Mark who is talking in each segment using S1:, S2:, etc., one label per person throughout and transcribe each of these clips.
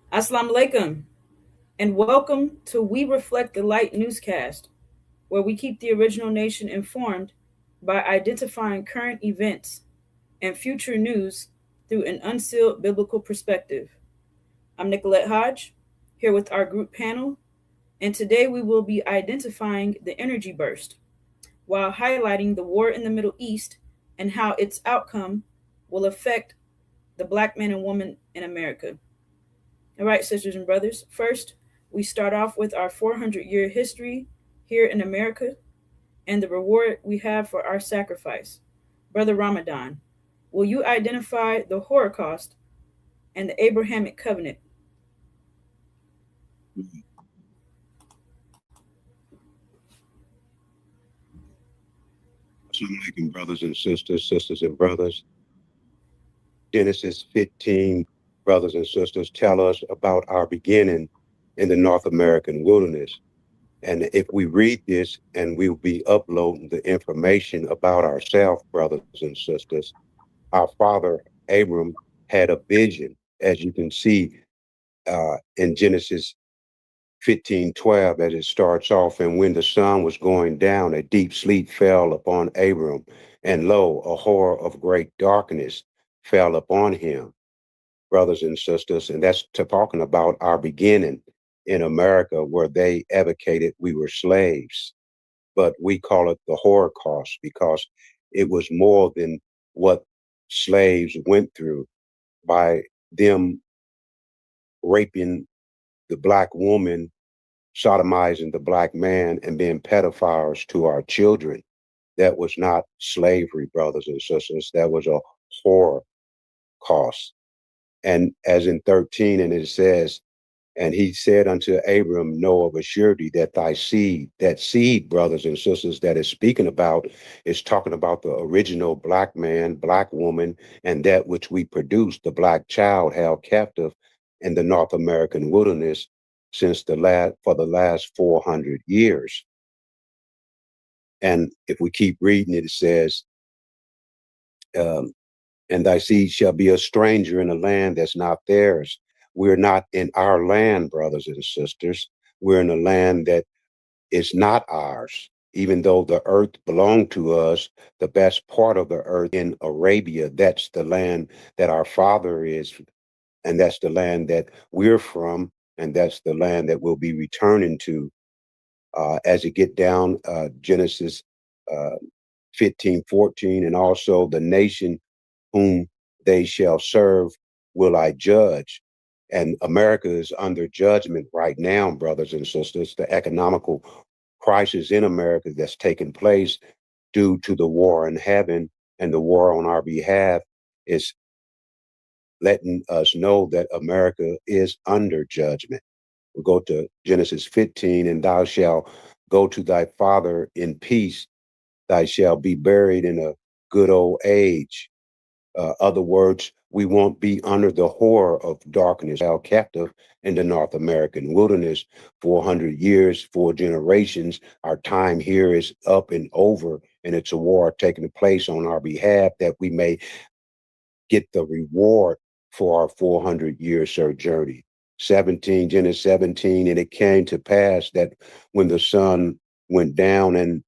S1: Assalamu alaikum, and welcome to We Reflect the Light newscast, where we keep the original nation informed by identifying current events and future news through an unsealed biblical perspective. I'm Nicolette Hodge, here with our group panel, and today we will be identifying the energy burst while highlighting the war in the Middle East and how its outcome will affect the black man and woman in America. All right, sisters and brothers. First, we start off with our 400-year history here in America and the reward we have for our sacrifice. Brother Ramadan, will you identify the Holocaust and the Abrahamic covenant?
S2: Assalamu alaikum, brothers and sisters, sisters and brothers. Genesis 15, brothers and sisters, tell us about our beginning in the North American wilderness. And if we read this, and we'll be uploading the information about ourselves, brothers and sisters, our father Abram had a vision, as you can see in Genesis 15:12, as it starts off. And when the sun was going down, a deep sleep fell upon Abram, and lo, a horror of great darkness fell upon him, brothers and sisters. And that's talking about our beginning in America, where they advocated we were slaves. But we call it the Holocaust because it was more than what slaves went through by them raping the black woman, sodomizing the black man, and being pedophiles to our children. That was not slavery, brothers and sisters. That was a horror cost. And as in 13, and it says, and he said unto Abram, know of a surety that thy seed, that seed, brothers and sisters, that is speaking about, is talking about the original black man, black woman, and that which we produced, the black child held captive in the North American wilderness since for the last 400 years. And if we keep reading it, it says, um, and thy seed shall be a stranger in a land that's not theirs. We're not in our land, brothers and sisters. We're in a land that is not ours. Even though the earth belonged to us, the best part of the earth in Arabia, that's the land that our father is, and that's the land that we're from, and that's the land that we'll be returning to as you get down Genesis uh, 15:14, and also the nation whom they shall serve will I judge. And America is under judgment right now, brothers and sisters. The economical crisis in America that's taking place due to the war in heaven and the war on our behalf is letting us know that America is under judgment. We'll go to Genesis 15, and thou shalt go to thy father in peace. Thou shalt be buried in a good old age. Other words, we won't be under the horror of darkness, held captive in the North American wilderness 400 years, 4 generations. Our time here is up and over, and it's a war taking place on our behalf that we may get the reward for our 400-year sojourn. 17, Genesis 17, and it came to pass that when the sun went down and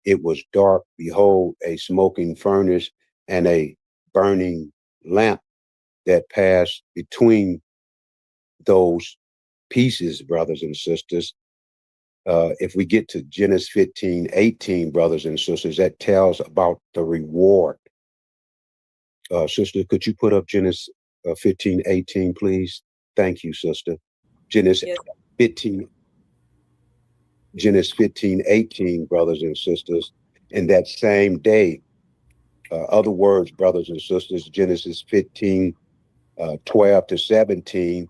S2: it was dark, behold, a smoking furnace and a burning lamp that passed between those pieces, brothers and sisters. If we get to Genesis 15:18, brothers and sisters, that tells about the reward. Sister, could you put up Genesis 15:18, please? Thank you, sister. Genesis
S1: Yes.
S2: 15, Genesis 15:18, brothers and sisters. In that same day, other words, brothers and sisters, Genesis 15, 12 to 17,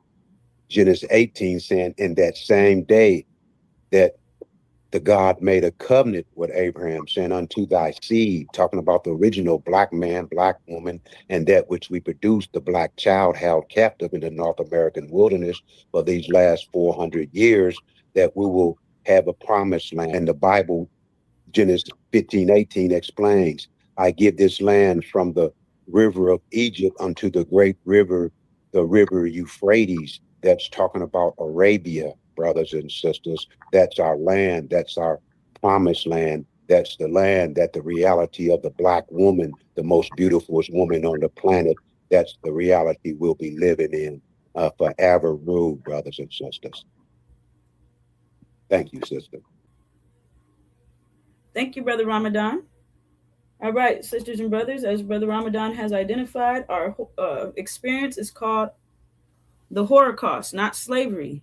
S2: Genesis 18 saying, in that same day that the God made a covenant with Abraham, saying, unto thy seed, talking about the original black man, black woman, and that which we produced, the black child held captive in the North American wilderness for these last 400 years, that we will have a promised land. And the Bible, Genesis 15:18 explains, I give this land from the river of Egypt unto the great river, the river Euphrates. that's talking about Arabia, brothers and sisters. That's our land. That's our promised land. That's the land that the reality of the black woman, the most beautiful woman on the planet, that's the reality we'll be living in forever, rule, brothers and sisters. Thank you, sister.
S1: Thank you, Brother Ramadan. All right, sisters and brothers, as Brother Ramadan has identified, our experience is called the Holocaust, not slavery.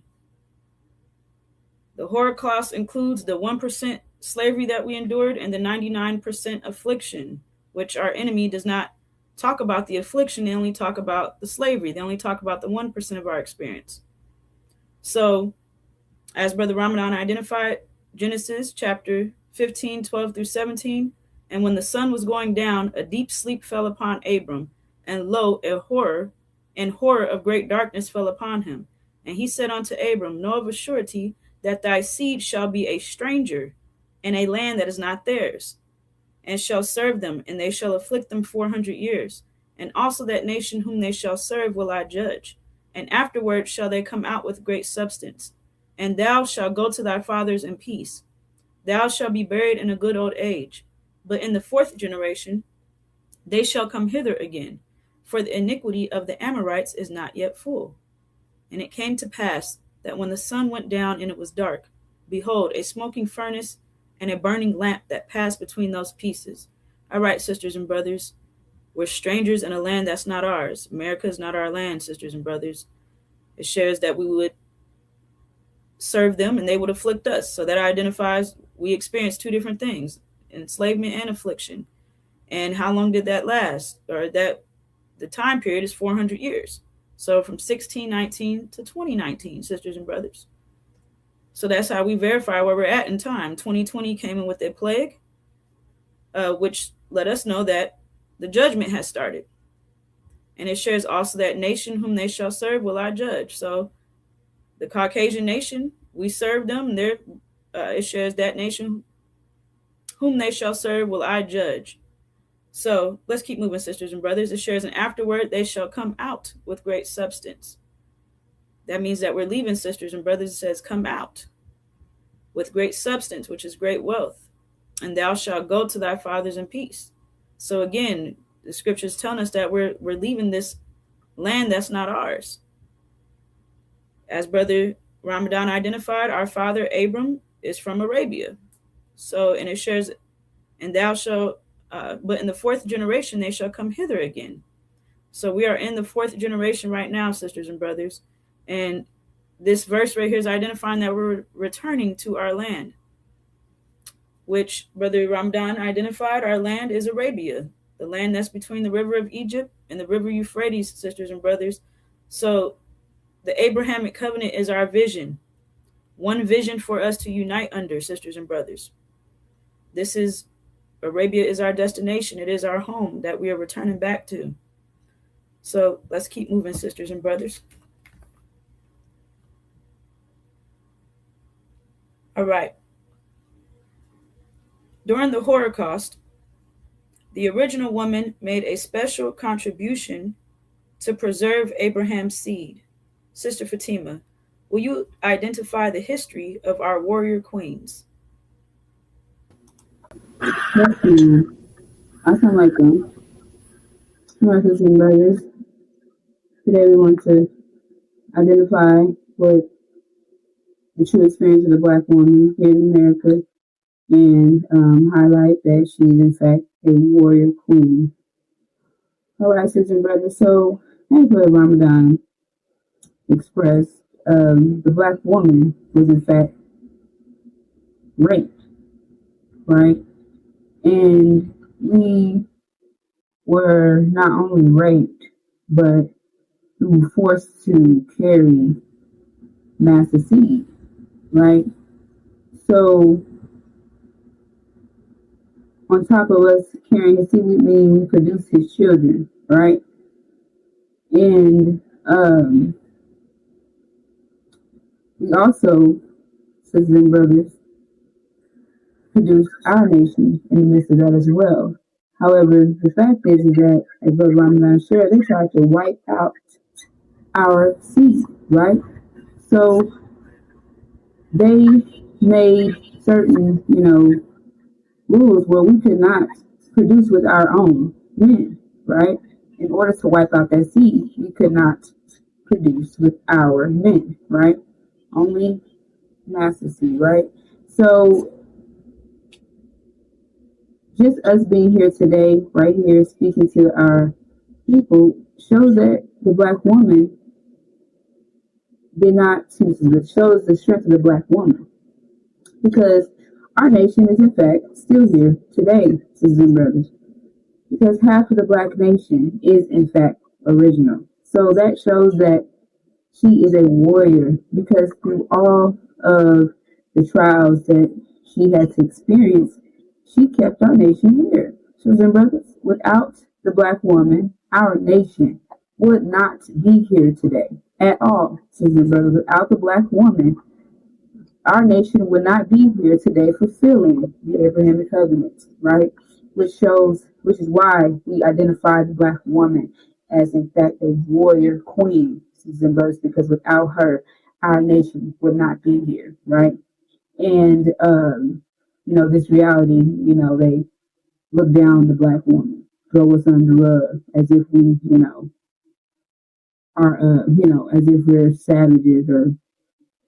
S1: The Holocaust includes the 1% slavery that we endured and the 99% affliction, which our enemy does not talk about the affliction. They only talk about the slavery. They only talk about the 1% of our experience. So, as Brother Ramadan identified, Genesis chapter 15, 12 through 17, and when the sun was going down, a deep sleep fell upon Abram, and lo, horror of great darkness fell upon him. And he said unto Abram, know of a surety that thy seed shall be a stranger in a land that is not theirs, and shall serve them, and they shall afflict them 400 years. And also that nation whom they shall serve will I judge. And afterward shall they come out with great substance. And thou shalt go to thy fathers in peace. Thou shalt be buried in a good old age. But in the fourth generation they shall come hither again, for the iniquity of the Amorites is not yet full. And it came to pass that when the sun went down and it was dark, behold, a smoking furnace and a burning lamp that passed between those pieces. All right, sisters and brothers, we're strangers in a land that's not ours. America is not our land, sisters and brothers. It shares that we would serve them and they would afflict us. So that identifies we experienced two different things, enslavement and affliction. And how long did that last? Or that the time period is 400 years. So from 1619 to 2019, sisters and brothers. So that's how we verify where we're at in time. 2020 came in with a plague, which let us know that the judgment has started. And it shares also that nation whom they shall serve will I judge. So the Caucasian nation, we serve them. It shares that nation whom they shall serve will I judge. So let's keep moving, sisters and brothers. It shares, and afterward they shall come out with great substance. That means that we're leaving, sisters and brothers. It says, come out with great substance, which is great wealth. And thou shalt go to thy fathers in peace. So again, the scriptures telling us that we're leaving this land that's not ours. As Brother Ramadan identified, our father Abram is from Arabia. So, and it shares, and thou shalt, but in the fourth generation they shall come hither again. So we are in the fourth generation right now, sisters and brothers. And this verse right here is identifying that we're returning to our land, which Brother Ramadan identified. Our land is Arabia, the land that's between the river of Egypt and the river Euphrates, sisters and brothers. So the Abrahamic covenant is our vision, one vision for us to unite under, sisters and brothers. This is, Arabia is our destination. It is our home that we are returning back to. So let's keep moving, sisters and brothers. All right. During the Holocaust, the original woman made a special contribution to preserve Abraham's seed. Sister Fatima, will you identify the history of our warrior queens?
S3: Yes, ma'am. Assalamualaikum. Sisters and brothers. Today we want to identify what the true experience of the Black woman here in America and highlight that she is in fact a warrior queen. All right, sisters and brothers. So as Brother Ramadan expressed, the Black woman was in fact raped, right? And we were not only raped, but we were forced to carry master seed, right? So on top of us carrying his seed, we produce his children, right? And we also, sisters and brothers, produce our nation in the midst of that as well. However, the fact is that, as Brother Ramadan shared, they tried to wipe out our seed, right? So they made certain, rules where we could not produce with our own men, right? In order to wipe out that seed, we could not produce with our men, right? Only master seed, right? So just us being here today, right here, speaking to our people, shows that the black woman did not choose it. Shows the strength of the black woman. Because our nation is in fact still here today, sisters and brothers. Because half of the black nation is in fact original. So that shows that she is a warrior, because through all of the trials that she had to experience, she kept our nation here. Sisters and brothers, without the black woman, our nation would not be here today at all. Sisters and brothers, without the black woman, our nation would not be here today fulfilling the Abrahamic covenant, right? Which is why we identify the black woman as, in fact, a warrior queen, sisters and brothers, because without her, our nation would not be here, right? And, this reality, they look down the black woman, throw us under the rug as if we, are, as if we're savages or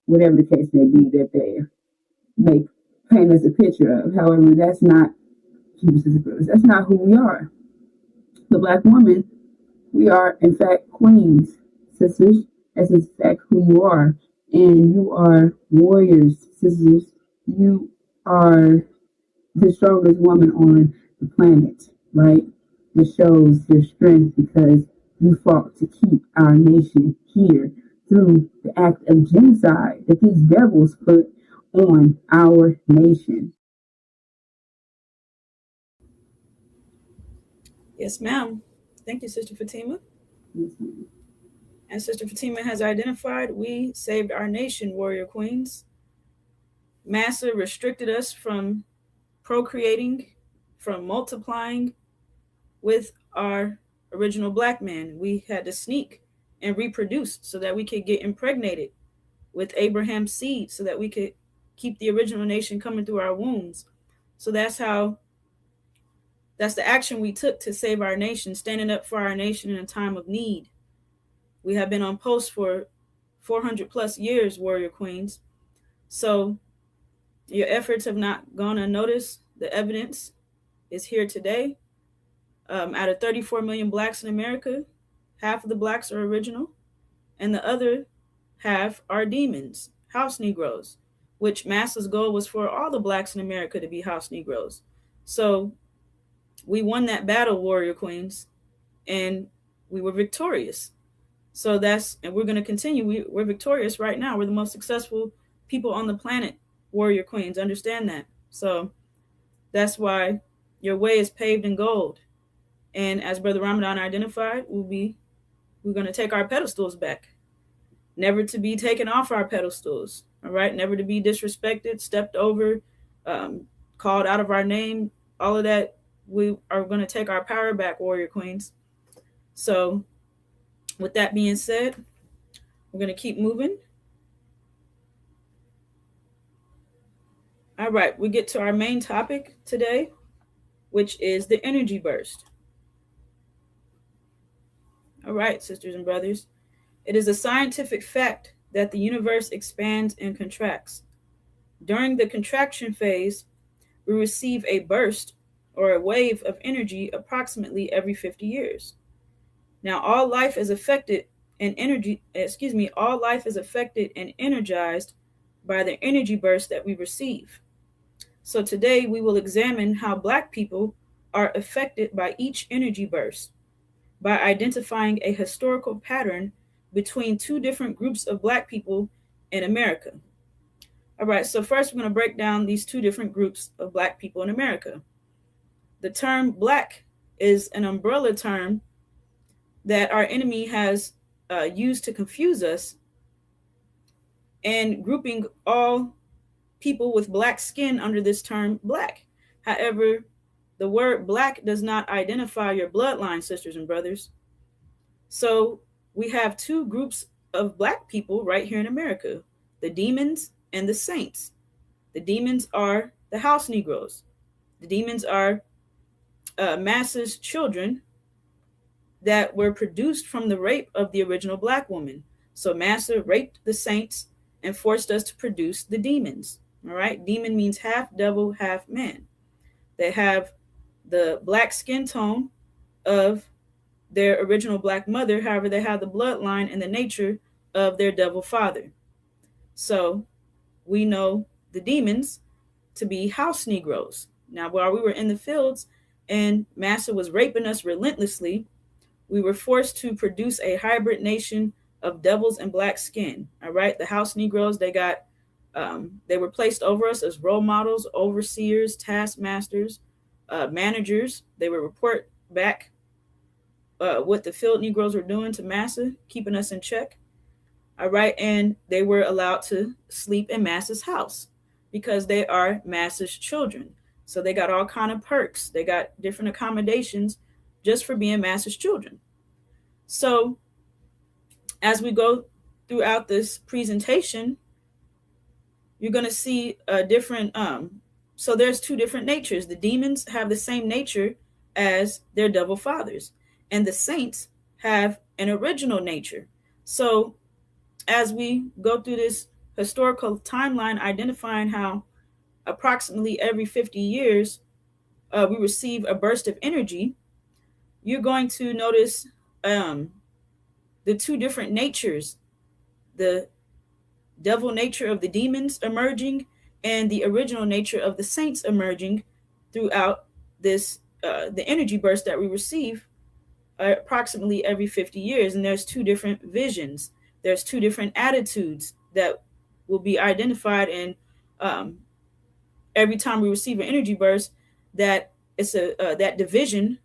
S3: whatever the case may be that they make paint us a picture of. However, that's not who we are. The black woman, we are in fact queens, sisters. That's in fact who you are. And you are warriors, sisters. You are the strongest woman on the planet, right? It shows your strength because you fought to keep our nation here through the act of genocide that these devils put on our nation.
S1: Yes, ma'am. Thank you, Sister Fatima.
S3: Mm-hmm.
S1: And Sister Fatima has identified, we saved our nation, warrior queens. Massa restricted us from procreating, from multiplying with our original black man. We had to sneak and reproduce so that we could get impregnated with Abraham's seed, so that we could keep the original nation coming through our wombs. So that's the action we took to save our nation, standing up for our nation in a time of need. We have been on post for 400 plus years, warrior queens. So your efforts have not gone unnoticed. The evidence is here today. Out of 34 million blacks in America, half of the blacks are original, and the other half are demons, house Negroes, which Massa's goal was for all the blacks in America to be house Negroes. So we won that battle, warrior queens, and we were victorious. So and we're going to continue. We're victorious right now. We're the most successful people on the planet, warrior queens. Understand that. So that's why your way is paved in gold. And as Brother Ramadan identified, we're going to take our pedestals back, never to be taken off our pedestals. All right, never to be disrespected, stepped over, called out of our name. All of that, we are going to take our power back, warrior queens. So with that being said, we're going to keep moving. All right, we get to our main topic today, which is the energy burst. All right, sisters and brothers, it is a scientific fact that the universe expands and contracts. During the contraction phase, we receive a burst or a wave of energy approximately every 50 years. Now, all life is affected and energized by the energy burst that we receive. So today we will examine how Black people are affected by each energy burst by identifying a historical pattern between two different groups of Black people in America. All right, so first we're going to break down these two different groups of Black people in America. The term Black is an umbrella term that our enemy has used to confuse us, and grouping all people with Black skin under this term Black. However, the word Black does not identify your bloodline, sisters and brothers. So we have two groups of black people right here in America, the demons and the saints. The demons are the house Negroes. The demons are Massa's children that were produced from the rape of the original black woman. So Massa raped the saints and forced us to produce the demons. All right. Demon means half devil, half man. They have the black skin tone of their original black mother. However, they have the bloodline and the nature of their devil father. So we know the demons to be house Negroes. Now, while we were in the fields and Massa was raping us relentlessly, we were forced to produce a hybrid nation of devils and black skin. All right. The house Negroes, they were placed over us as role models, overseers, taskmasters, managers. They would report back what the field Negroes were doing to Massa, keeping us in check. All right. And they were allowed to sleep in Massa's house because they are Massa's children. So they got all kind of perks. They got different accommodations just for being Massa's children. So as we go throughout this presentation, you're going to see a different, so there's two different natures. The demons have the same nature as their devil fathers, and the saints have an original nature. So as we go through this historical timeline, identifying how approximately every 50 years we receive a burst of energy, you're going to notice the two different natures, the devil nature of the demons emerging and the original nature of the saints emerging throughout this the energy burst that we receive approximately every 50 years. And there's two different visions, there's two different attitudes that will be identified in every time we receive an energy burst, that it's that division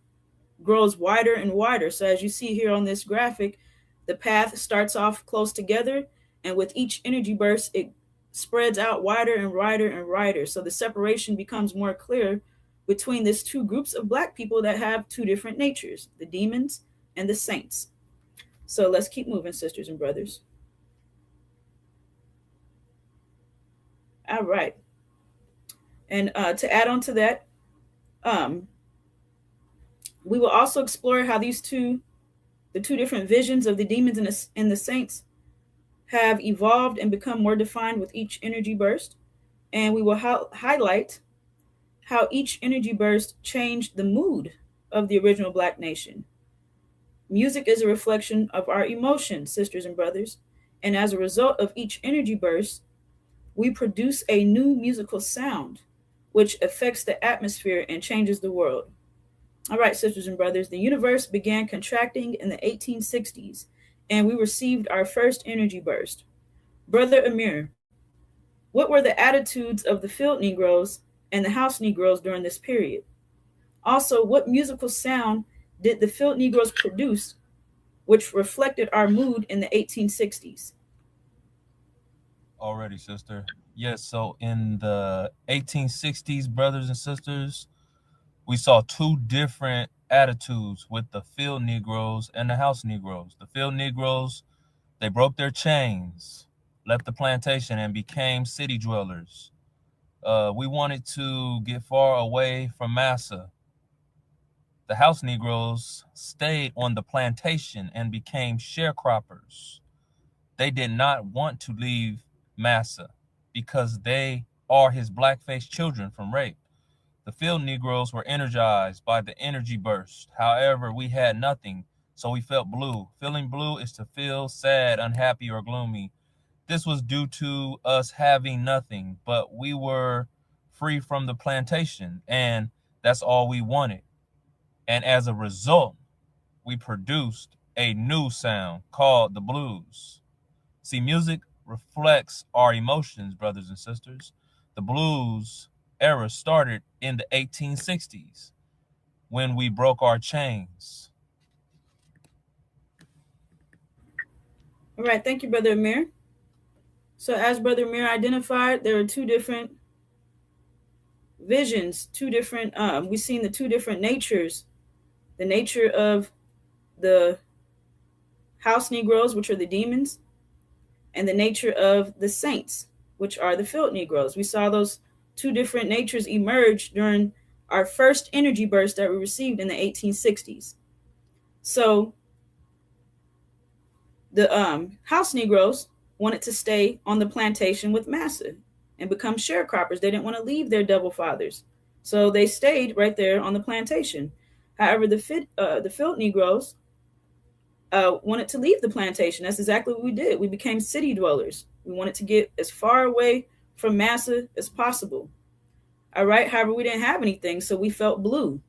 S1: grows wider and wider. So as you see here on this graphic, the path starts off close together, and with each energy burst, it spreads out wider and wider and wider. So the separation becomes more clear between these two groups of black people that have two different natures, the demons and the saints. So let's keep moving, sisters and brothers. All right. And to add on to that, we will also explore how the two different visions of the demons and the saints have evolved and become more defined with each energy burst. And we will highlight how each energy burst changed the mood of the original Black nation. Music is a reflection of our emotions, sisters and brothers. And as a result of each energy burst, we produce a new musical sound, which affects the atmosphere and changes the world. All right, sisters and brothers, the universe began contracting in the 1860s, and we received our first energy burst. Brother Amir, what were the attitudes of the field Negroes and the house Negroes during this period? Also, what musical sound did the field Negroes produce, which reflected our mood in the 1860s?
S4: Already, sister. Yes, so in the 1860s, brothers and sisters, we saw two different attitudes with the field Negroes and the house Negroes. The field Negroes, they broke their chains, left the plantation, and became city dwellers. We wanted to get far away from Massa. The house Negroes stayed on the plantation and became sharecroppers. They did not want to leave Massa because they are his black-faced children from rape. The field Negroes were energized by the energy burst. However, we had nothing, so we felt blue. Feeling blue is to feel sad, unhappy, or gloomy. This was due to us having nothing, but we were free from the plantation, and that's all we wanted. And as a result, we produced a new sound called the blues. See, music reflects our emotions, brothers and sisters. The blues era started in the 1860s when we broke our chains.
S1: All right, thank you, Brother Amir. So as Brother Amir identified, there are two different visions, we've seen the two different natures, the nature of the house Negroes, which are the demons, and the nature of the saints, which are the field Negroes. We saw those two different natures emerge during our first energy burst that we received in the 1860s. So the house Negroes wanted to stay on the plantation with Massa and become sharecroppers. They didn't want to leave their double fathers. So they stayed right there on the plantation. However, the field Negroes wanted to leave the plantation. That's exactly what we did. We became city dwellers. We wanted to get as far away from Massa as possible. All right. However, we didn't have anything, so we felt blue.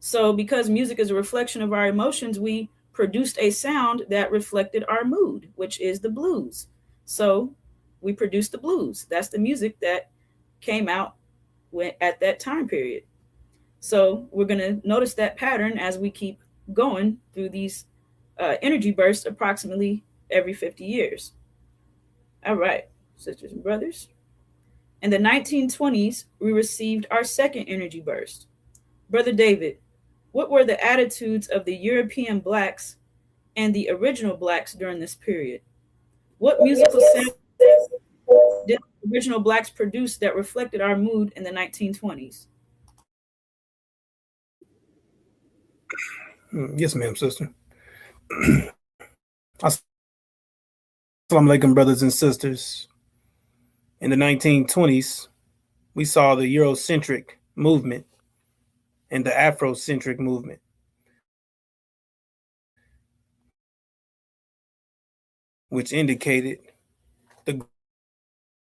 S1: So because music is a reflection of our emotions, we produced a sound that reflected our mood, which is the blues. So we produced the blues. That's the music that came out at that time period. So we're going to notice that pattern as we keep going through these energy bursts approximately every 50 years. All right, sisters and brothers. In the 1920s, we received our second energy burst. Brother David, what were the attitudes of the European blacks and the original blacks during this period? What musical sounds did the original blacks produce that reflected our mood in the 1920s?
S5: Yes, ma'am, sister. Assalamu alaikum, brothers and sisters. In the 1920s, we saw the Eurocentric movement and the Afrocentric movement. Which indicated the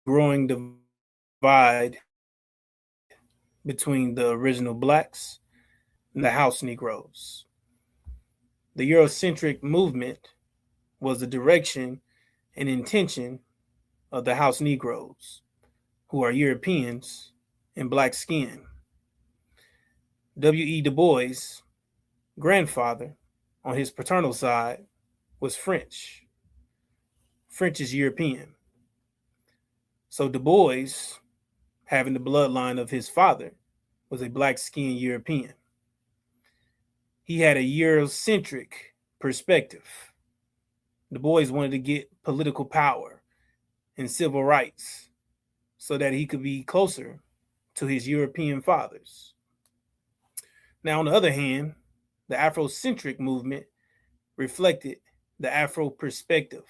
S5: growing divide between the original blacks and the house Negroes. The Eurocentric movement was the direction and intention of the house Negroes, who are Europeans in black skin. W.E. Du Bois' grandfather on his paternal side was French. French is European. So Du Bois, having the bloodline of his father, was a black-skinned European. He had a Eurocentric perspective. Du Bois wanted to get political power and civil rights so that he could be closer to his European fathers. Now, on the other hand, the Afrocentric movement reflected the Afro perspective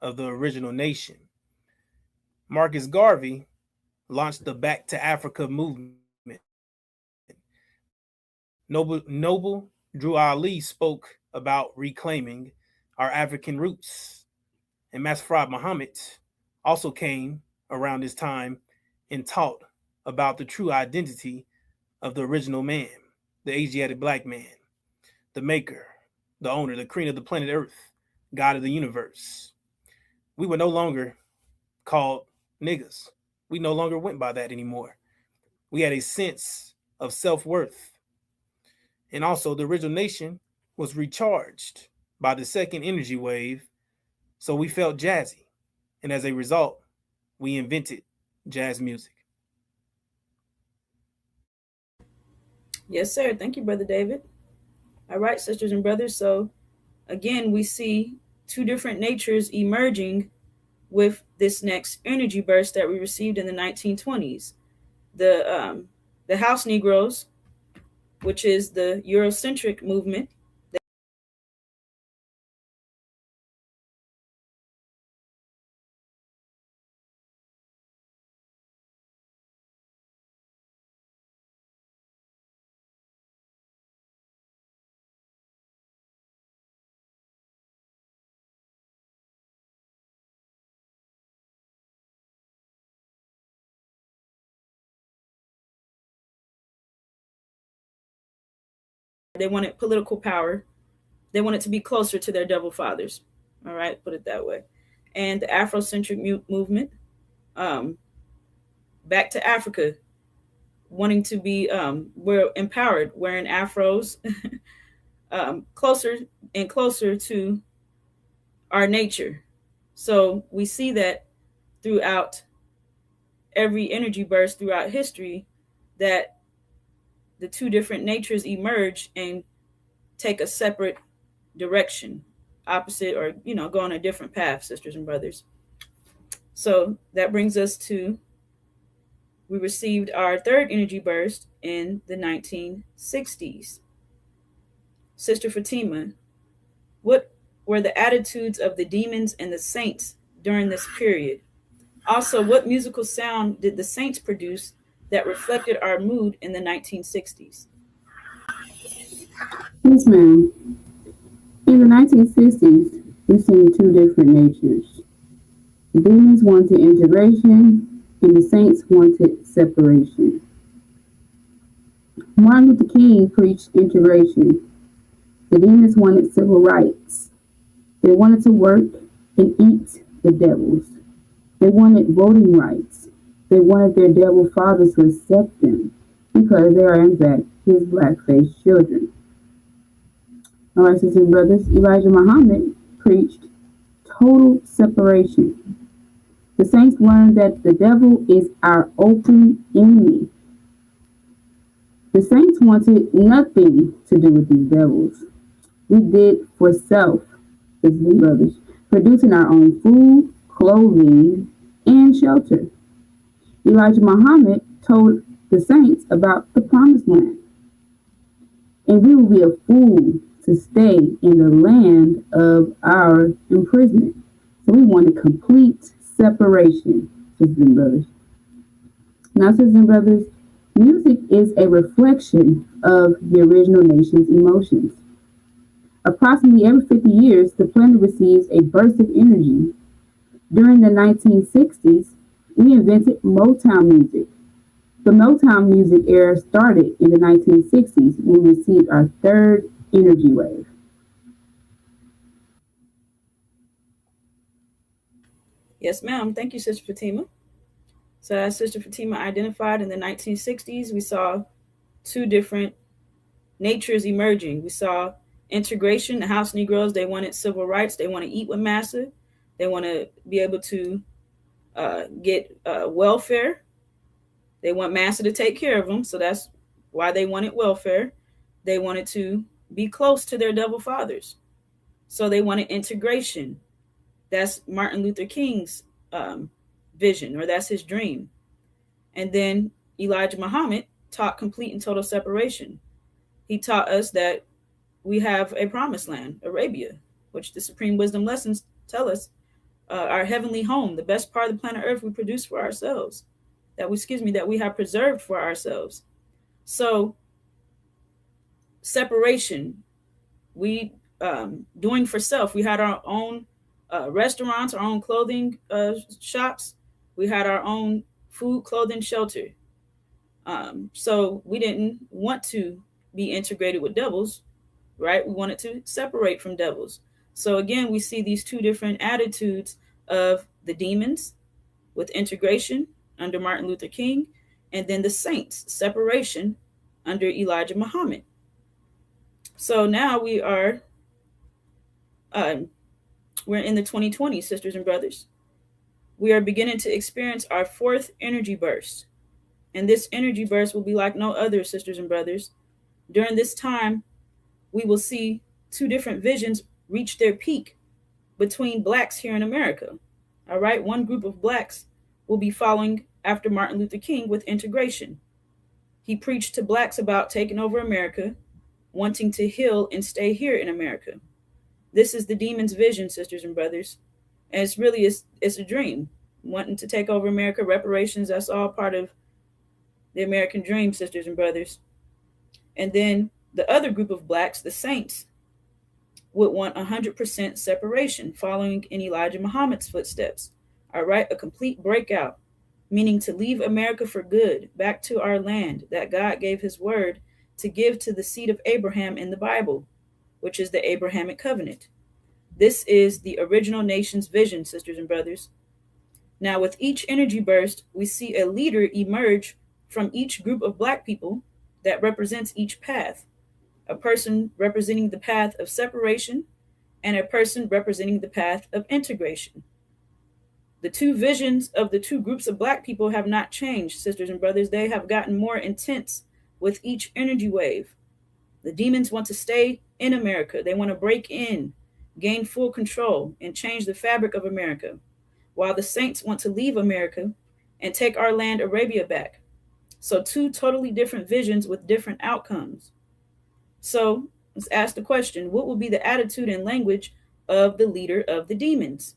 S5: of the original nation. Marcus Garvey launched the Back to Africa movement. Noble Drew Ali spoke about reclaiming our African roots. And Master Fard Muhammad also came around this time and taught about the true identity of the original man, the Asiatic black man, the maker, the owner, the creator of the planet Earth, God of the universe. We were no longer called niggas. We no longer went by that anymore. We had a sense of self-worth. And also the original nation was recharged by the second energy wave. So we felt jazzy. And as a result, we invented jazz music.
S1: Yes, sir. Thank you, Brother David. All right, sisters and brothers. So again, we see two different natures emerging with this next energy burst that we received in the 1920s. The house Negroes, which is the Eurocentric movement. They wanted political power. They wanted to be closer to their devil fathers. All right, put it that way. And the Afrocentric movement, back to Africa, wanting to be we're empowered, wearing afros, closer and closer to our nature. So we see that throughout every energy burst throughout history, that the two different natures emerge and take a separate direction. opposite or, go on a different path, sisters and brothers. So that brings us to, we received our third energy burst in the 1960s. Sister Fatima, what were the attitudes of the demons and the saints during this period? Also, what musical sound did the saints produce that reflected our mood in the 1960s?
S3: Yes, ma'am. In the 1960s, we seen two different natures. The demons wanted integration, and the saints wanted separation. Martin Luther King preached integration. The demons wanted civil rights. They wanted to work and eat the devils. They wanted voting rights. They wanted their devil fathers to accept them because they are in fact his black-faced children. All right, sisters and brothers, Elijah Muhammad preached total separation. The saints learned that the devil is our open enemy. The saints wanted nothing to do with these devils. We did for self, sisters and brothers, producing our own food, clothing, and shelter. Elijah Muhammad told the saints about the promised land. And we will be a fool to stay in the land of our imprisonment. So we want a complete separation, sisters and brothers. Now, sisters and brothers, music is a reflection of the original nation's emotions. Approximately every 50 years, the planet receives a burst of energy. During the 1960s, we invented Motown music. The Motown music era started in the 1960s when we received our third energy wave.
S1: Yes, ma'am. Thank you, Sister Fatima. So as Sister Fatima identified, in the 1960s, we saw two different natures emerging. We saw integration. The house Negroes, they wanted civil rights. They want to eat with massa. They want to be able to get welfare. They want massa to take care of them. So that's why they wanted welfare. They wanted to be close to their devil fathers. So they wanted integration. That's Martin Luther King's vision, or that's his dream. And then Elijah Muhammad taught complete and total separation. He taught us that we have a promised land, Arabia, which the Supreme Wisdom lessons tell us, our heavenly home, the best part of the planet Earth we produce for ourselves, that we have preserved for ourselves. So separation, we doing for self. We had our own restaurants, our own clothing shops. We had our own food, clothing, shelter. So we didn't want to be integrated with devils, right? We wanted to separate from devils. So again, we see these two different attitudes of the demons with integration under Martin Luther King, and then the saints, separation under Elijah Muhammad. So now we're in the 2020s, sisters and brothers. We are beginning to experience our fourth energy burst. And this energy burst will be like no other, sisters and brothers. During this time, we will see two different visions reach their peak between blacks here in America. All right, one group of blacks will be following after Martin Luther King with integration. He preached to blacks about taking over America, wanting to heal and stay here in America. This is the demon's vision, sisters and brothers. And it's a dream, wanting to take over America, reparations, that's all part of the American dream, sisters and brothers. And then the other group of blacks, the saints, would want 100% separation, following in Elijah Muhammad's footsteps. All right, a complete breakout, meaning to leave America for good, back to our land that God gave his word to give to the seed of Abraham in the Bible, which is the Abrahamic covenant. This is the original nation's vision, sisters and brothers. Now, with each energy burst, we see a leader emerge from each group of black people that represents each path. A person representing the path of separation and a person representing the path of integration. The two visions of the two groups of black people have not changed, sisters and brothers. They have gotten more intense with each energy wave. The demons want to stay in America. They want to break in gain full control and change the fabric of America, while the saints want to leave America and take our land Arabia back. So two totally different visions with different outcomes. So let's ask the question, what will be the attitude and language of the leader of the demons?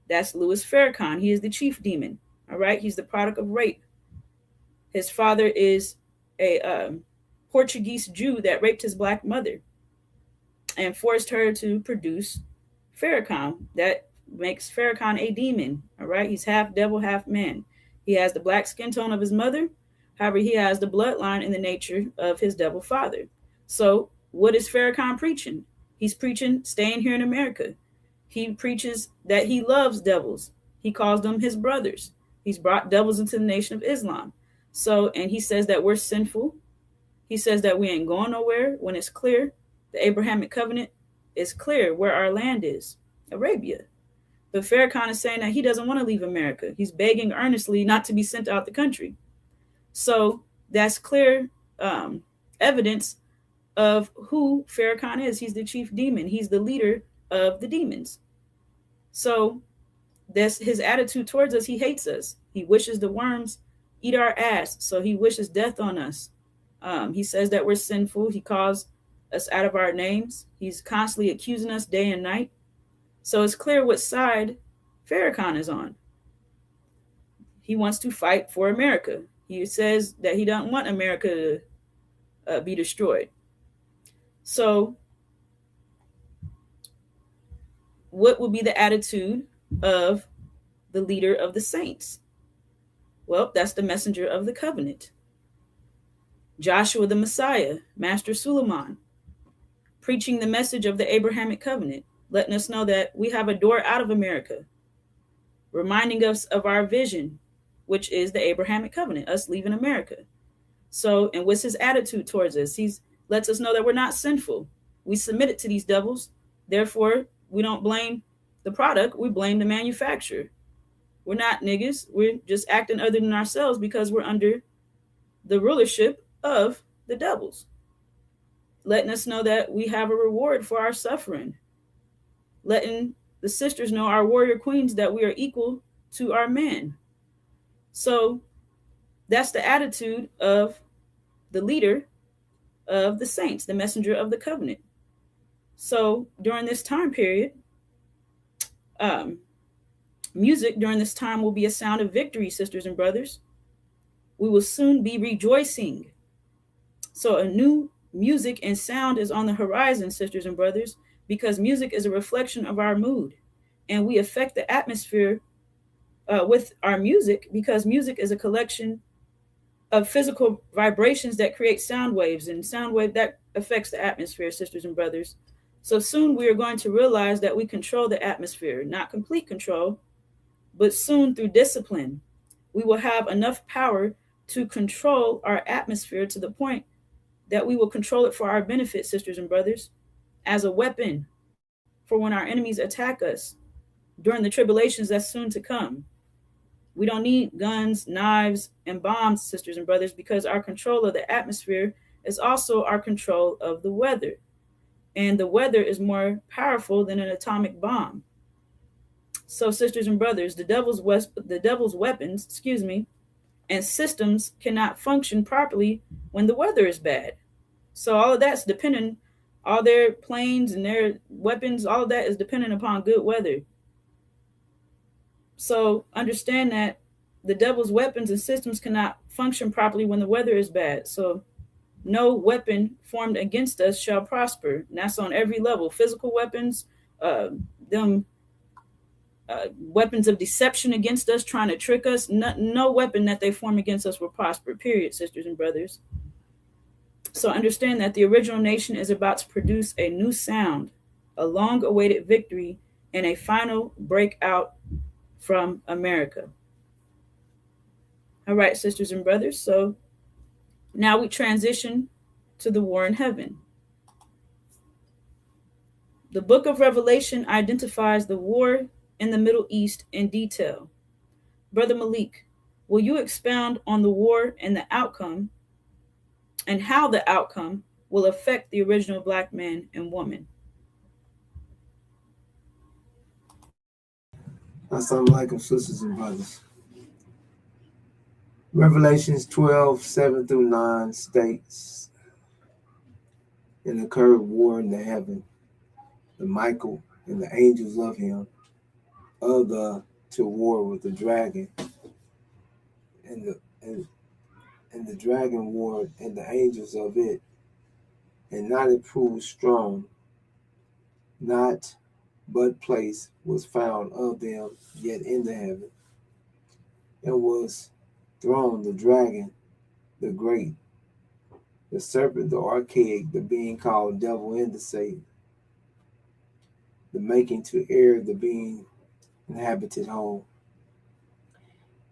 S1: That's Louis Farrakhan. He is the chief demon. All right. He's the product of rape. His father is a Portuguese Jew that raped his black mother and forced her to produce Farrakhan. That makes Farrakhan a demon. All right. He's half devil, half man. He has the black skin tone of his mother. However, he has the bloodline in the nature of his devil father. So what is Farrakhan preaching? He's preaching staying here in America. He preaches that he loves devils. He calls them his brothers. He's brought devils into the nation of Islam. So, and he says that we're sinful. He says that we ain't going nowhere when it's clear. The Abrahamic covenant is clear where our land is, Arabia. But Farrakhan is saying that he doesn't want to leave America. He's begging earnestly not to be sent out the country. So that's clear evidence of who Farrakhan is. He's the chief demon. He's the leader of the demons. So that's his attitude towards us. He hates us. He wishes the worms eat our ass. So he wishes death on us. He says that we're sinful. He calls us out of our names. He's constantly accusing us day and night. So it's clear what side Farrakhan is on. He wants to fight for America. He says that he doesn't want America to be destroyed. So what will be the attitude of the leader of the saints? Well, that's the messenger of the covenant. Joshua the Messiah, Master Suleiman, preaching the message of the Abrahamic covenant, letting us know that we have a door out of America, reminding us of our vision, which is the Abrahamic covenant, us leaving America. So, and what's his attitude towards us? He lets us know that we're not sinful. We submitted to these devils. Therefore, we don't blame the product. We blame the manufacturer. We're not niggas. We're just acting other than ourselves because we're under the rulership of the devils. Letting us know that we have a reward for our suffering. Letting the sisters know, our warrior queens, that we are equal to our men. So that's the attitude of the leader of the saints, the messenger of the covenant. So during this time period, music during this time will be a sound of victory, sisters and brothers. We will soon be rejoicing. So a new music and sound is on the horizon, sisters and brothers, because music is a reflection of our mood. And we affect the atmosphere with our music, because music is a collection of physical vibrations that create sound waves, and sound wave that affects the atmosphere, sisters and brothers. So soon we are going to realize that we control the atmosphere, not complete control, but soon through discipline, we will have enough power to control our atmosphere to the point that we will control it for our benefit, sisters and brothers, as a weapon for when our enemies attack us during the tribulations that's soon to come. We don't need guns, knives, and bombs, sisters and brothers, because our control of the atmosphere is also our control of the weather. And the weather is more powerful than an atomic bomb. So, sisters and brothers, the devil's weapons, and systems cannot function properly when the weather is bad. So all of that's dependent, all their planes and their weapons, all of that is dependent upon good weather. So understand that the devil's weapons and systems cannot function properly when the weather is bad. So no weapon formed against us shall prosper. And that's on every level. Physical weapons, weapons of deception against us, trying to trick us. No weapon that they form against us will prosper, period, sisters and brothers. So understand that the original nation is about to produce a new sound, a long-awaited victory, and a final breakout from America. All right, sisters and brothers. So now we transition to the war in heaven. The book of Revelation identifies the war in the Middle East in detail. Brother Malik, will you expound on the war and the outcome, and how the outcome will affect the original black man and woman?
S6: Assalamu alaikum, sisters and brothers. Revelations 12:7-9 states, "And occurred war in the heaven, the Michael and the angels of him, to war with the dragon, and the dragon warred and the angels of it, and not it proved strong, not but place was found of them yet in the heaven, and was thrown the dragon, the great, the serpent, the archaic, the being called devil and the Satan, the making to err, the being inhabited whole.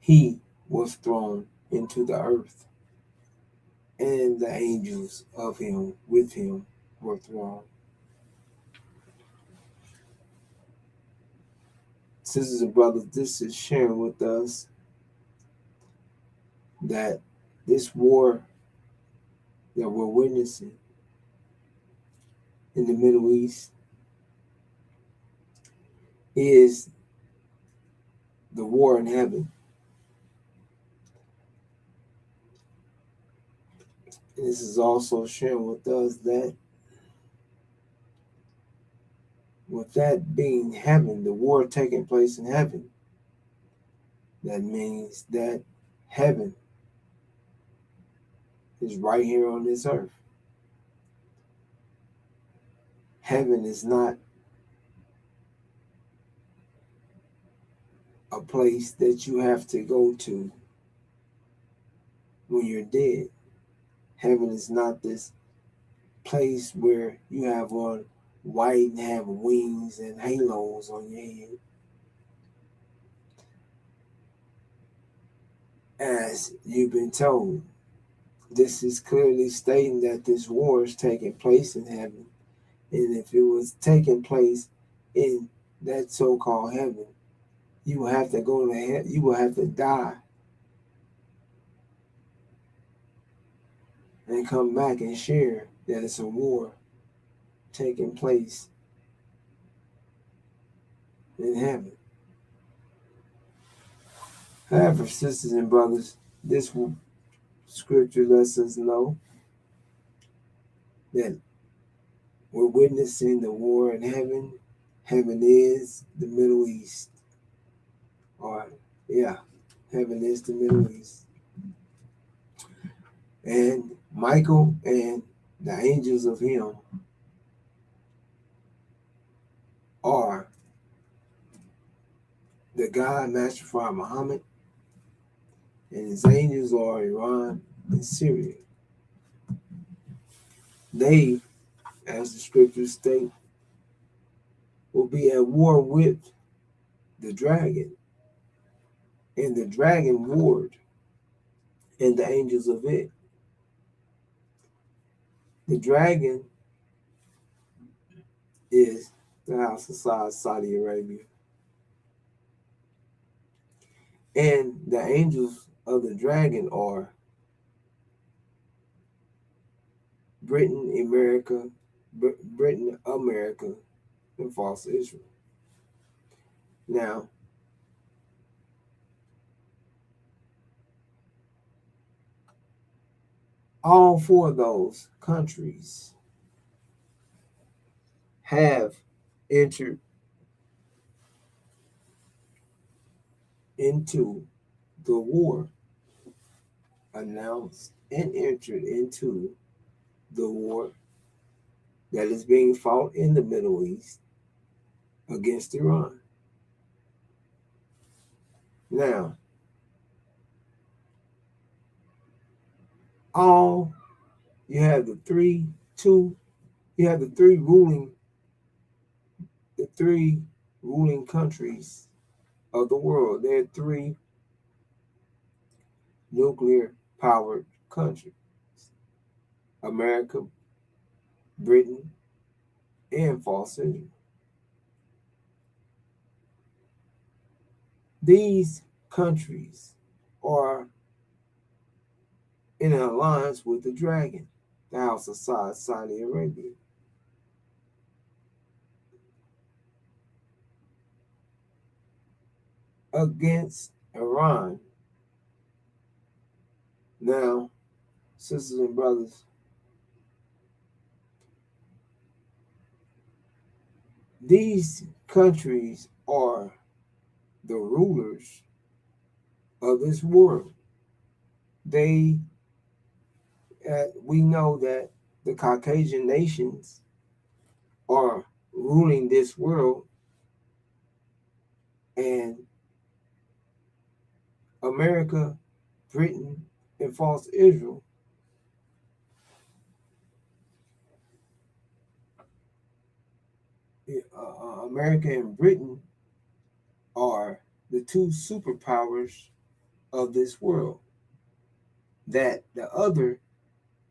S6: He was thrown into the earth, and the angels of him with him were thrown." Sisters and brothers, this is sharing with us that this war that we're witnessing in the Middle East is the war in heaven. And this is also sharing with us that with that being heaven, the war taking place in heaven, that means that heaven is right here on this earth. Heaven is not a place that you have to go to when you're dead. Heaven is not this place where you have on white and have wings and halos on your head. As you've been told, this is clearly stating that this war is taking place in heaven. And if it was taking place in that so-called heaven, you will have to go to hell. You will have to die and come back and share that it's a war taking place in heaven. However, sisters and brothers, this scripture lets us know that we're witnessing the war in heaven. Heaven is the Middle East. Heaven is the Middle East. And Michael and the angels of him are the God Master Prophet Muhammad, and his angels are Iran and Syria. They, as the scriptures state, will be at war with the dragon, and the dragon warred and the angels of it. The dragon is the house of Saudi Arabia. And the angels of the dragon are Britain, America, and false Israel. Now, all four of those countries have entered into the war, announced and entered into the war that is being fought in the Middle East against Iran. Now, you have the three ruling countries of the world. There are three nuclear powered countries: America, Britain, and false Israel. These countries are in an alliance with the dragon, the house of Saudi Arabia. against Iran. Now, sisters and brothers, these countries are the rulers of this world. We know that the Caucasian nations are ruling this world, and America, Britain, and false Israel America and Britain are the two superpowers of this world. That the other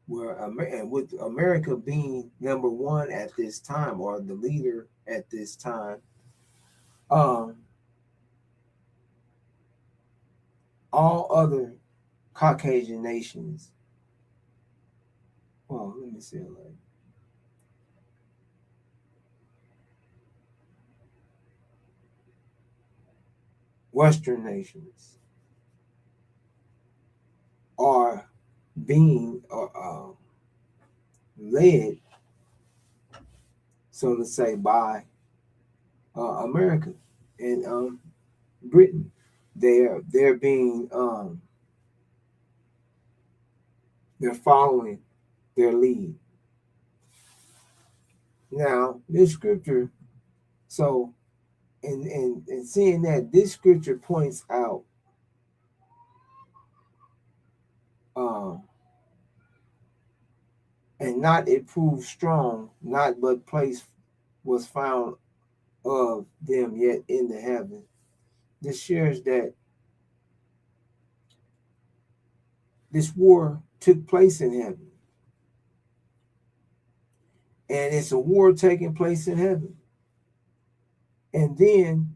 S6: were, and with America being number one at this time, or the leader at this time, all other Caucasian nations, well, let me say it like, Western nations are being led, so to say, by America and Britain. They're being they're following their lead. Now, this scripture, so and seeing that this scripture points out and not it proved strong, not but place was found of them yet in the heaven. This shares that this war took place in heaven. And it's a war taking place in heaven. And then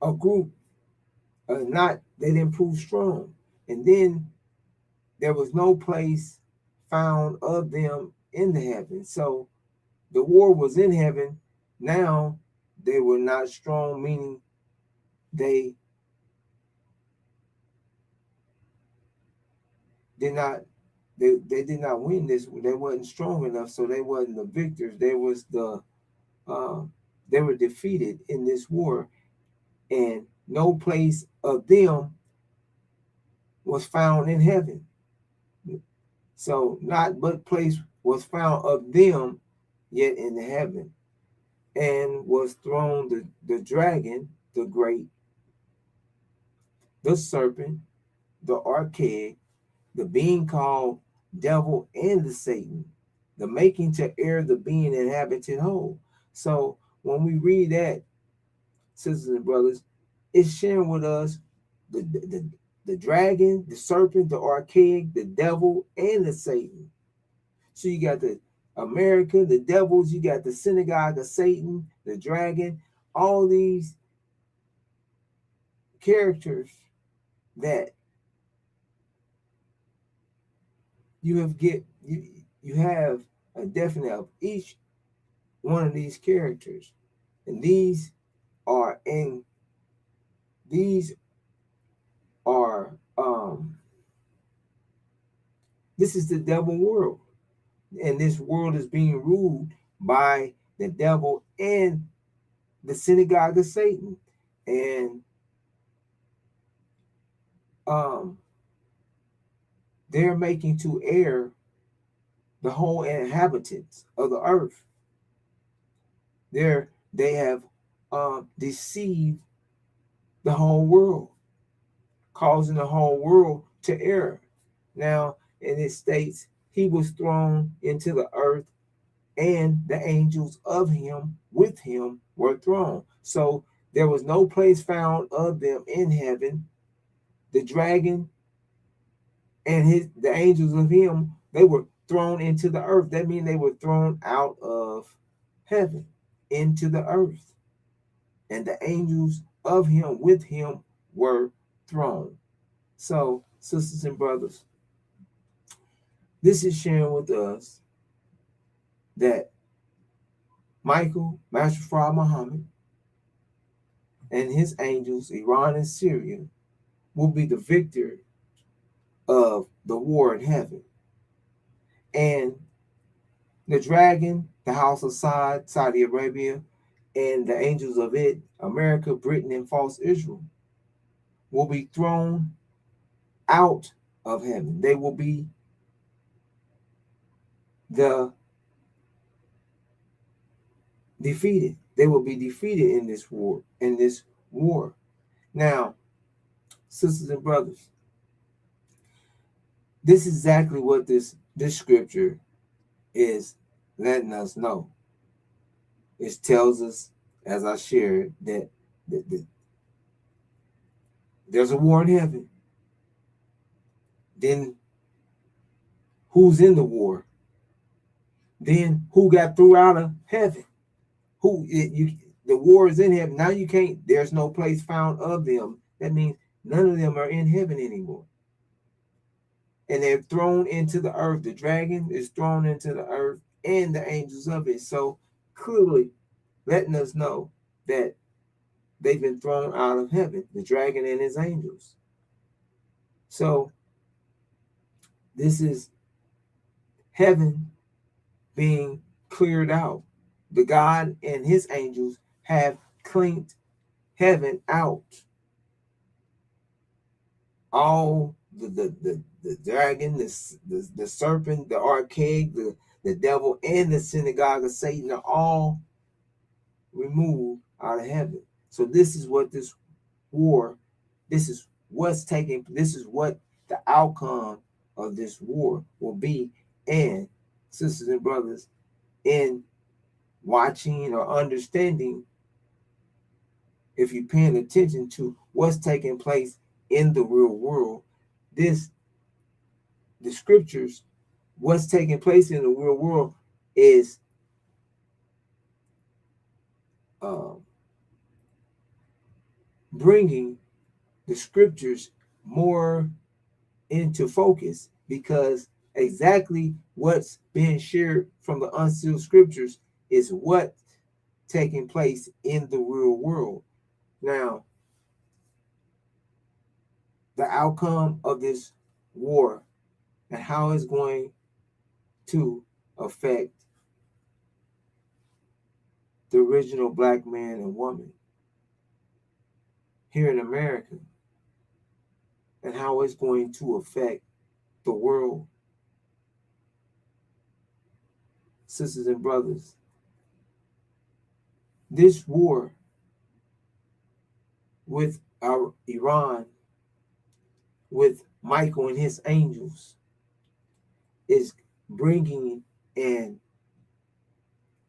S6: a group they didn't prove strong, and then there was no place found of them in the heaven. So the war was in heaven. Now they were not strong, meaning they did not win this. They wasn't strong enough, so they wasn't the victors. They were defeated in this war, and no place of them was found in heaven. So not but place was found of them yet in the heaven, and was thrown the dragon, the great, the serpent, the archaic, the being called devil, and the Satan, the making to err the being inhabited whole. So when we read that, sisters and brothers, it's sharing with us the dragon, the serpent, the archaic, the devil, and the Satan. So you got the America, the devils, you got the synagogue of Satan, the dragon, all these characters that you have a definite of each one of these characters, and this is the devil world, and this world is being ruled by the devil and the synagogue of Satan, and they're making to err the whole inhabitants of the earth. They have deceived the whole world, causing the whole world to err. Now, and it states he was thrown into the earth, and the angels of him with him were thrown. So there was no place found of them in heaven. The dragon and the angels of him, they were thrown into the earth. That means they were thrown out of heaven into the earth. And the angels of him with him were thrown. So, sisters and brothers, this is sharing with us that Michael, Master Fard Muhammad, and his angels, Iran and Syria, will be the victor of the war in heaven. And the dragon, the house of Saudi Arabia, and the angels of it, America, Britain, and false Israel, will be thrown out of heaven. They will be the defeated. They will be defeated in this war. Now, sisters and brothers, this is exactly what this scripture is letting us know. It tells us, as I shared, that there's a war in heaven. Then who's in the war? Then who got thrown out of heaven? The war is in heaven. Now you can't, there's no place found of them. That means none of them are in heaven anymore. And they're thrown into the earth. The dragon is thrown into the earth and the angels of it. So clearly letting us know that they've been thrown out of heaven, the dragon and his angels. So this is heaven being cleared out. The God and his angels have cleaned heaven out. All the dragon, the serpent, the archaic, the devil, and the synagogue of Satan are all removed out of heaven. So this is what this war, this is what's taking, this is what the outcome of this war will be. And sisters and brothers, in watching or understanding, if you're paying attention to what's taking place in the real world, the scriptures, what's taking place in the real world is bringing the scriptures more into focus, because exactly what's being shared from the unsealed scriptures is what's taking place in the real world. Now, the outcome of this war and how it's going to affect the original black man and woman here in America, and how it's going to affect the world. Sisters and brothers, this war with our Iran, with Michael and his angels, is bringing an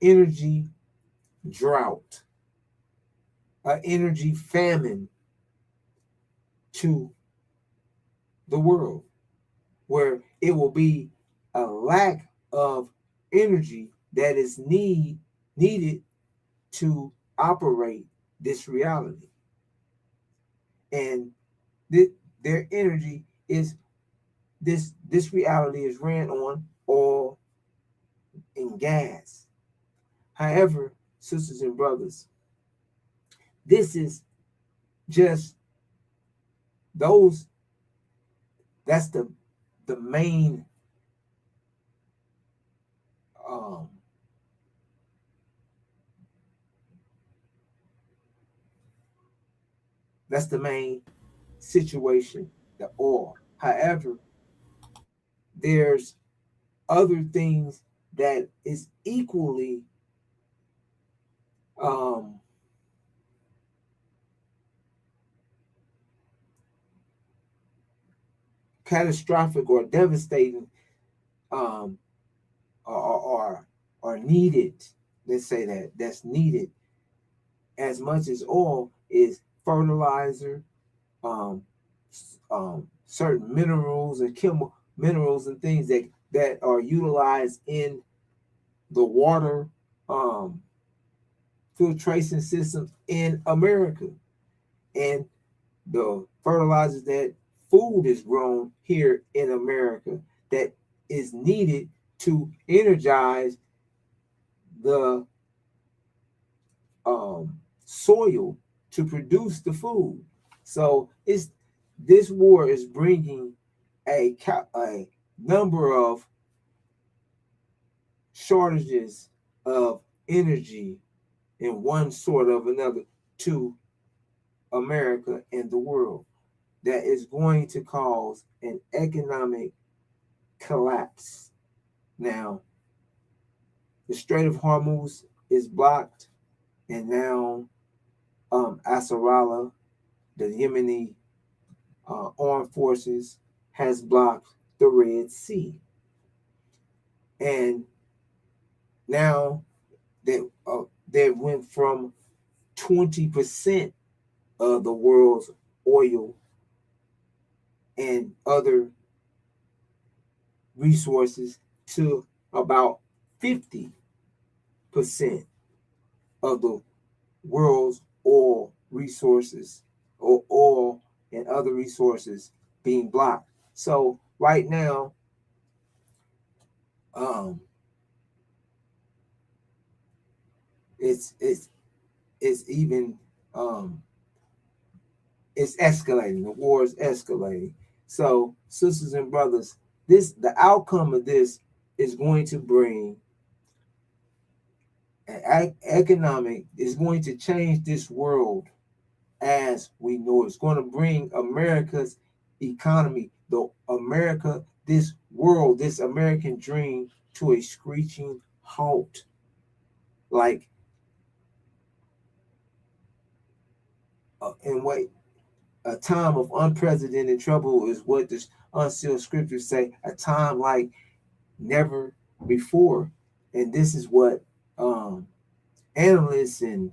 S6: energy drought, an energy famine to the world, where it will be a lack of energy that is needed to operate this reality. And their energy is this reality is ran on oil and gas. However, sisters and brothers, this is just those, that's the main that's the main situation, the oil. However, there's other things that is equally catastrophic or devastating, or needed. Let's say that's needed as much as oil is fertilizer, certain minerals and chemical minerals and things that are utilized in the water filtration systems in America. and the fertilizers that food is grown here in America that is needed to energize the soil to produce the food. So this war is bringing a number of shortages of energy in one sort of another to America and the world that is going to cause an economic collapse. Now, the Strait of Hormuz is blocked, and now Nasrallah, the Yemeni armed forces, has blocked the Red Sea. And now they went from 20% of the world's oil and other resources to about 50% of the world's oil resources, or oil and other resources being blocked. So right now, it's even it's escalating. The war is escalating. So, sisters and brothers, the outcome of this is going to bring economic, is going to change this world as we know it. It's going to bring America's economy, this world, this American dream to a screeching halt. Like, and wait, a time of unprecedented trouble is what the unsealed scriptures say, a time like never before. And this is what analysts and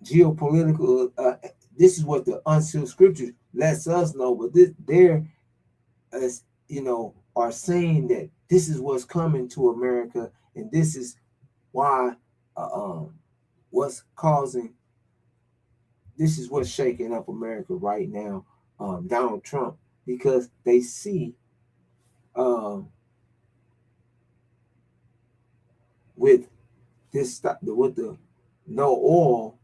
S6: geopolitical, this is what the unsealed scriptures lets us know. But they're, are saying that this is what's coming to America, and this is why what's causing, this is what's shaking up America right now, Donald Trump, because they see with the no oil,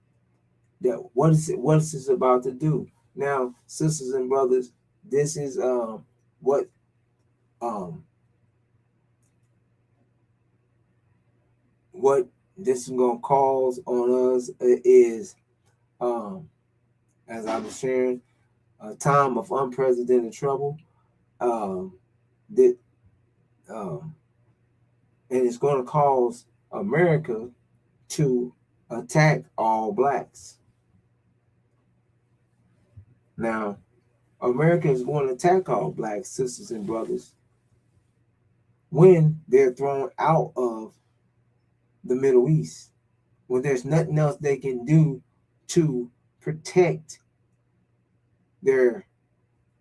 S6: that what is this about to do. Now, sisters and brothers, this is what this is going to cause on us is, as I was sharing, a time of unprecedented trouble. And it's going to cause America to attack all blacks. Now, America is going to attack all blacks, sisters and brothers, when they're thrown out of the Middle East, when there's nothing else they can do to protect their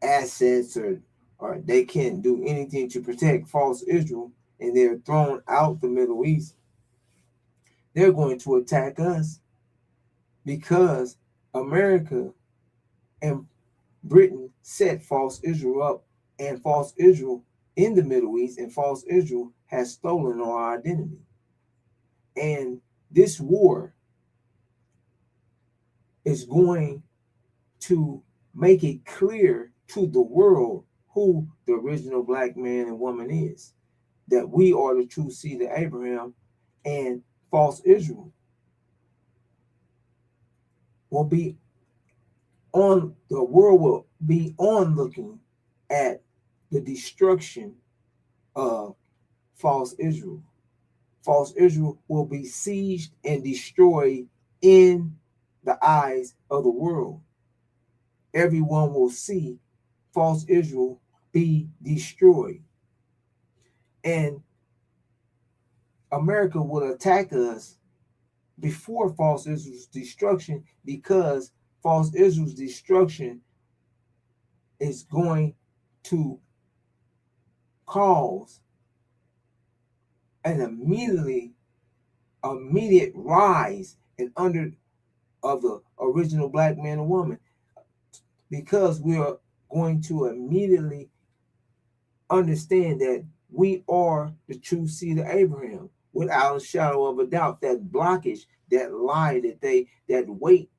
S6: assets, or they can't do anything to protect false Israel, and they're thrown out the Middle East. They're going to attack us because America and Britain set false Israel up, and false Israel in the Middle East, and false Israel has stolen our identity. And this war is going to make it clear to the world who the original black man and woman is, that we are the true seed of Abraham, and false Israel will be on, the world will be on looking at the destruction of false Israel. False Israel will be sieged and destroyed in the eyes of the world. Everyone will see false Israel be destroyed. And America will attack us before false Israel's destruction, because false Israel's destruction is going to cause an immediate rise and of the original black man and woman, because we are going to immediately understand that we are the true seed of Abraham without a shadow of a doubt. That blockage, that lie that weight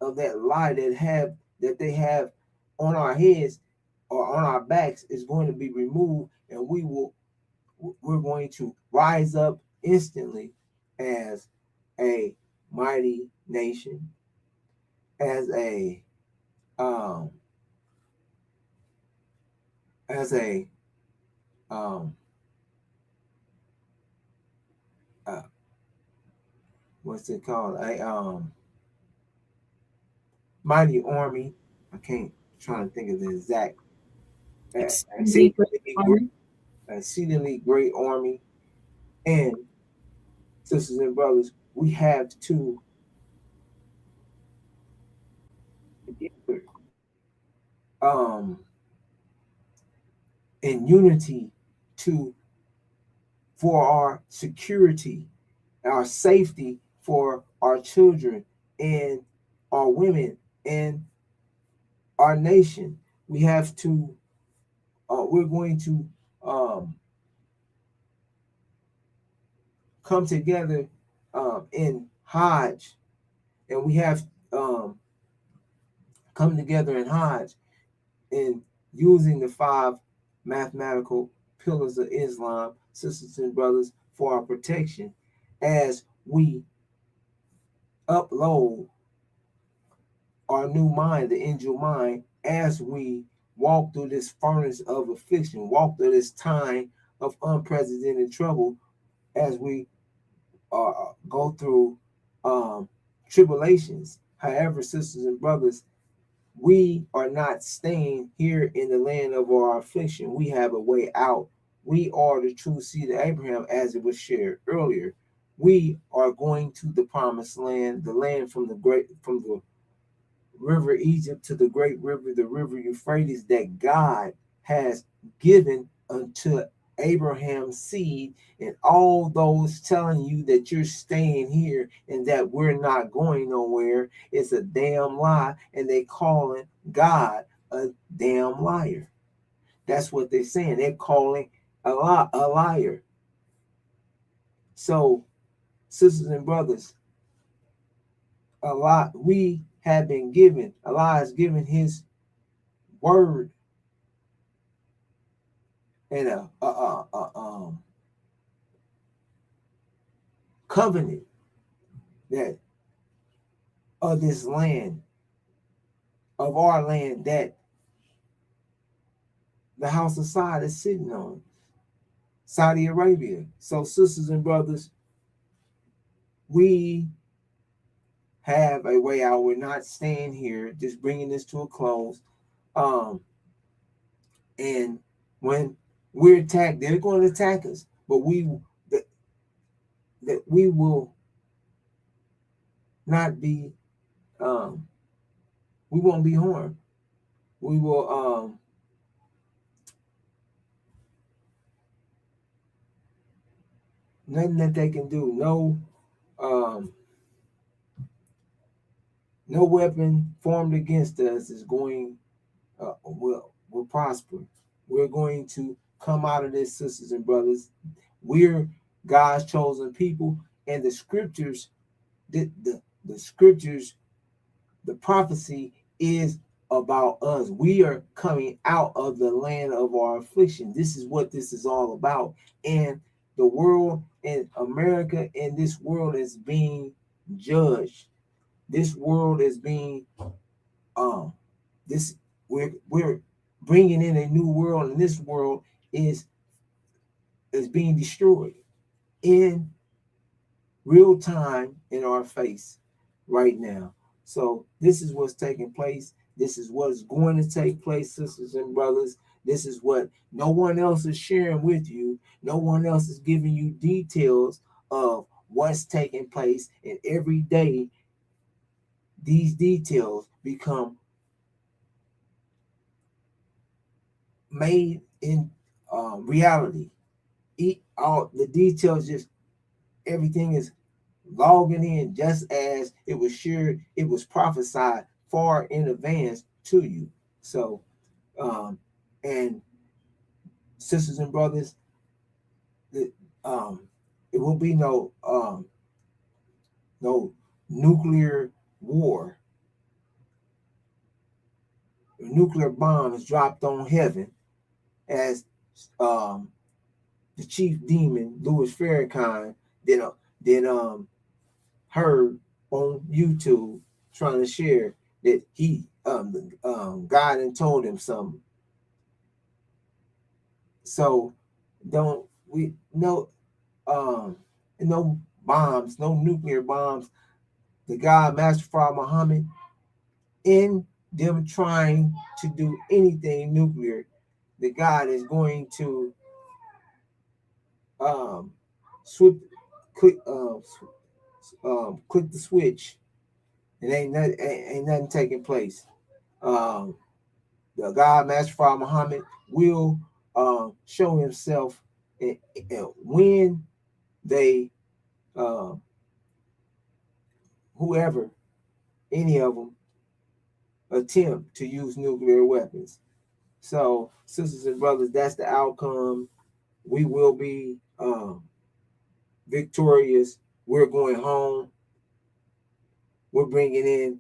S6: of that lie that they have on our heads or on our backs is going to be removed, and we're going to rise up instantly as a mighty nation, as a um as a um uh, what's it called, a mighty army. I can't try to think of the exact
S1: Exceedingly great
S6: exceedingly great army. And sisters and brothers, we have to in unity to for our security, our safety for our children and our women and our nation. We have to we're going to come together in Hajj, and we have come together in Hajj in using the 5 mathematical pillars of Islam, sisters and brothers, for our protection as we upload our new mind, the angel mind, as we walk through this furnace of affliction, walk through this time of unprecedented trouble, as we go through tribulations. However, sisters and brothers, we are not staying here in the land of our affliction. We have a way out. We are the true seed of Abraham, as it was shared earlier. We are going to the promised land, the land from the river Egypt to the great river, the river Euphrates, that God has given unto Abraham's seed. And all those telling you that you're staying here and that we're not going nowhere, it's a damn lie, and they calling God a damn liar. That's what they're saying. They're calling a liar. So, sisters and brothers, we have been given, Allah has given his word and a covenant that of this land, of our land, that the house of Saud is sitting on, Saudi Arabia. So, sisters and brothers, we have a way out. We're not staying here, just bringing this to a close. And when we're attacked, they're going to attack us, but that we will not be, we won't be harmed. We will, nothing that they can do. No weapon formed against us is going will prosper. We're going to come out of this, sisters and brothers. We're God's chosen people, and the scriptures, the scriptures, the prophecy is about us. We are coming out of the land of our affliction. This is what this is all about. And the world and America and this world is being judged. This world is being we're bringing in a new world, and this world is being destroyed in real time in our face right now. So this is what's taking place. This is what's going to take place, sisters and brothers. This is what no one else is sharing with you. No one else is giving you details of what's taking place. And every day, these details become made in reality. All the details, just everything is logging in just as it was sure it was prophesied far in advance to you. So, and sisters and brothers, it will be no nuclear war. A nuclear bomb is dropped on heaven, as the chief demon Louis Farrakhan did heard on YouTube trying to share that he God had told him something. So don't we no no bombs, no nuclear bombs. The God Master Fard Muhammad, in them trying to do anything nuclear, the God is going to click the switch, and ain't nothing taking place. The God Master Fard Muhammad will show himself when they whoever, any of them, attempt to use nuclear weapons. So, sisters and brothers, that's the outcome. We will be victorious. We're going home. We're bringing in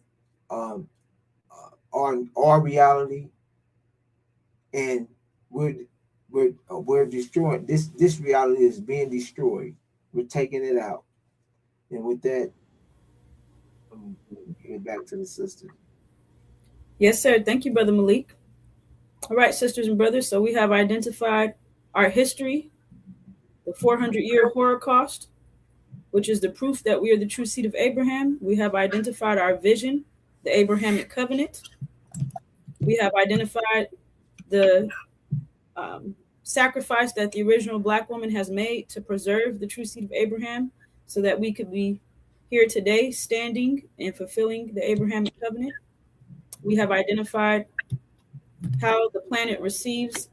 S6: our reality, and we're destroying this reality is being destroyed. We're taking it out, and with that, I'm going to get back to the sister.
S1: Yes, sir. Thank you, Brother Malik. All right, sisters and brothers. So we have identified our history, the 400-year Holocaust, which is the proof that we are the true seed of Abraham. We have identified our vision, the Abrahamic covenant. We have identified the sacrifice that the original Black woman has made to preserve the true seed of Abraham so that we could be here today standing and fulfilling the Abrahamic covenant. We have identified how the planet receives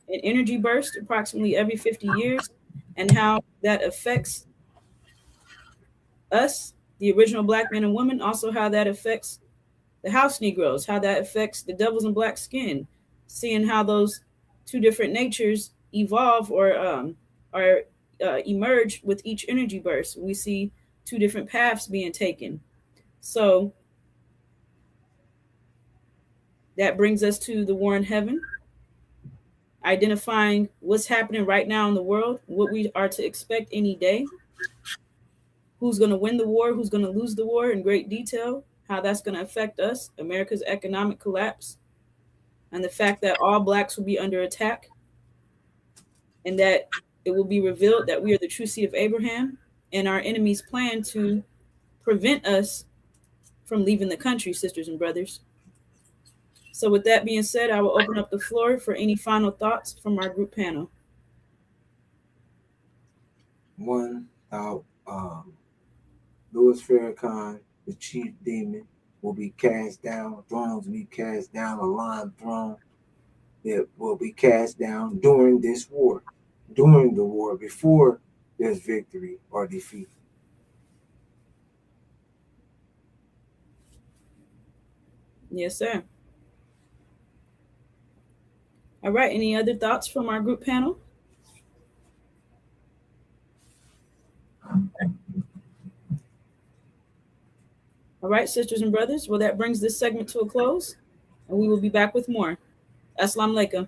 S1: an energy burst approximately every 50 years and how that affects us, the original Black men and women, also how that affects the house Negroes, how that affects the devils in black skin, seeing how those two different natures evolve or emerge with each energy burst. We see two different paths being taken. So that brings us to the war in heaven, identifying what's happening right now in the world, what we are to expect any day, who's going to win the war, who's going to lose the war in great detail, how that's going to affect us, America's economic collapse, and the fact that all Blacks will be under attack, and that it will be revealed that we are the true seed of Abraham, and our enemies plan to prevent us from leaving the country, sisters and brothers. So with that being said, I will open up the floor for any final thoughts from our group panel.
S6: One, Louis Farrakhan, the chief demon, will be cast down. Thrones will be cast down. A lion throne that will be cast down during this war, during the war, before there's victory or defeat.
S1: Yes, sir. All right. Any other thoughts from our group panel? All right, sisters and brothers. Well, that brings this segment to a close, and we will be back with more. Assalamu alaikum.